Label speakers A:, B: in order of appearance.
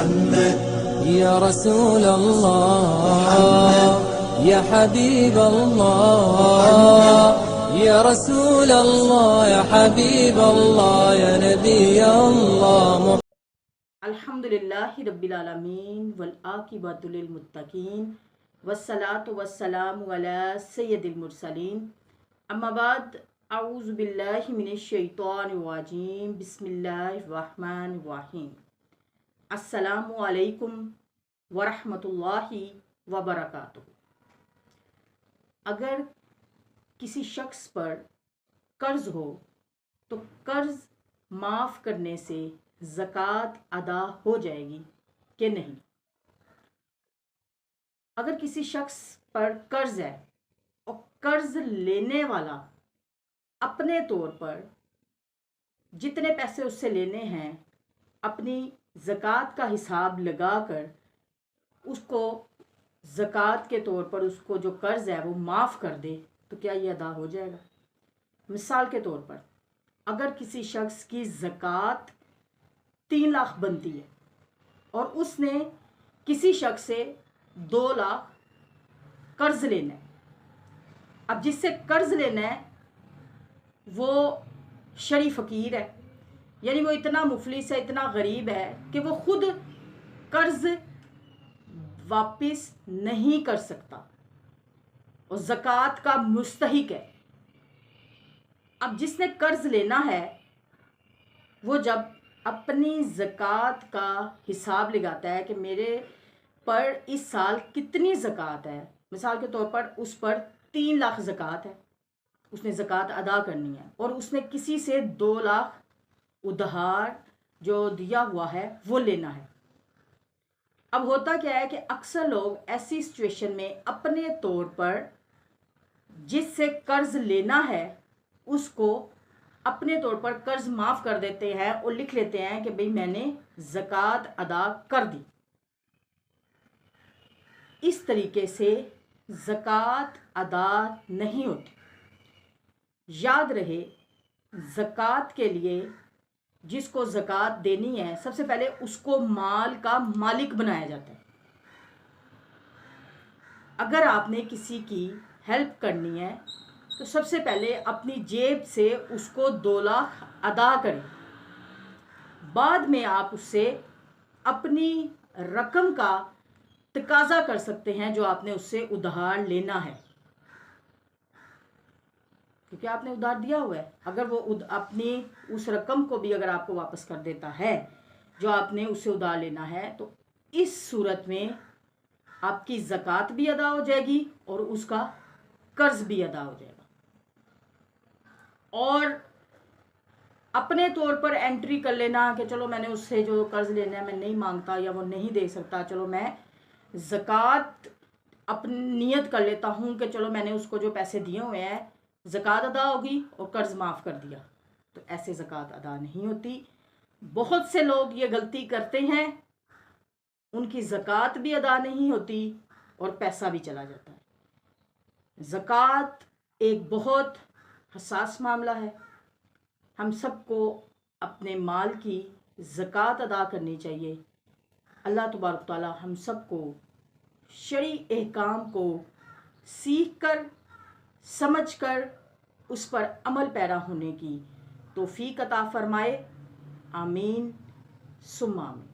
A: يا رسول الله يا حبيب الله يا رسول الله يا حبيب الله يا نبي الله.
B: الحمدللہ رب العالمین والعاقبۃ للمتقین والصلاۃ والسلام علی سید المرسلین. اما بعد، اعوذ باللہ من الشیطان الرجیم، بسم اللہ الرحمن الرحیم. السلام علیکم ورحمۃ اللہ وبرکاتہ. اگر کسی شخص پر قرض ہو تو قرض معاف کرنے سے زکوٰۃ ادا ہو جائے گی کہ نہیں؟ اگر کسی شخص پر قرض ہے اور قرض لینے والا اپنے طور پر جتنے پیسے اس سے لینے ہیں اپنی زکوٰۃ کا حساب لگا کر اس کو زکوٰۃ کے طور پر اس کو جو قرض ہے وہ معاف کر دے تو کیا یہ ادا ہو جائے گا؟ مثال کے طور پر، اگر کسی شخص کی زکوٰۃ 3 لاکھ بنتی ہے اور اس نے کسی شخص سے 2 لاکھ قرض لینا ہے. اب جس سے قرض لینا ہے وہ شرعی فقیر ہے، یعنی وہ اتنا مفلس ہے، اتنا غریب ہے کہ وہ خود قرض واپس نہیں کر سکتا اور زکوٰۃ کا مستحق ہے. اب جس نے قرض لینا ہے وہ جب اپنی زکوٰۃ کا حساب لگاتا ہے کہ میرے پر اس سال کتنی زکوٰۃ ہے، مثال کے طور پر اس پر 3 لاکھ زکوٰۃ ہے، اس نے زکوٰۃ ادا کرنی ہے اور اس نے کسی سے 2 لاکھ ادھار جو دیا ہوا ہے وہ لینا ہے. اب ہوتا کیا ہے کہ اکثر لوگ ایسی سچویشن میں اپنے طور پر جس سے قرض لینا ہے اس کو اپنے طور پر قرض معاف کر دیتے ہیں اور لکھ لیتے ہیں کہ بھئی میں نے زکوٰۃ ادا کر دی. اس طریقے سے زکوٰۃ ادا نہیں ہوتی. یاد رہے، زکوٰۃ کے لیے جس کو زکوٰۃ دینی ہے سب سے پہلے اس کو مال کا مالک بنایا جاتا ہے. اگر آپ نے کسی کی ہیلپ کرنی ہے تو سب سے پہلے اپنی جیب سے اس کو 2 لاکھ ادا کریں، بعد میں آپ اس سے اپنی رقم کا تقاضا کر سکتے ہیں جو آپ نے اس سے ادھار لینا ہے، کیونکہ آپ نے ادھار دیا ہوا ہے. اگر وہ اپنی اس رقم کو بھی اگر آپ کو واپس کر دیتا ہے جو آپ نے اس سے ادھار لینا ہے تو اس صورت میں آپ کی زکوٰۃ بھی ادا ہو جائے گی اور اس کا قرض بھی ادا ہو جائے گا. اور اپنے طور پر انٹری کر لینا کہ چلو میں نے اس سے جو قرض لینا ہے میں نہیں مانگتا یا وہ نہیں دے سکتا، چلو میں زکوٰۃ اپنی نیت کر لیتا ہوں کہ چلو میں نے اس کو جو پیسے دیے ہوئے ہیں زکوٰۃ ادا ہوگی اور قرض معاف کر دیا، تو ایسے زکوٰۃ ادا نہیں ہوتی. بہت سے لوگ یہ غلطی کرتے ہیں، ان کی زکوٰۃ بھی ادا نہیں ہوتی اور پیسہ بھی چلا جاتا ہے. زکوٰۃ ایک بہت حساس معاملہ ہے. ہم سب کو اپنے مال کی زکوٰۃ ادا کرنی چاہیے. اللہ تبارک تعالی ہم سب کو شرعی احکام کو سیکھ کر، سمجھ کر اس پر عمل پیرا ہونے کی توفیق عطا فرمائے. آمین ثم آمین.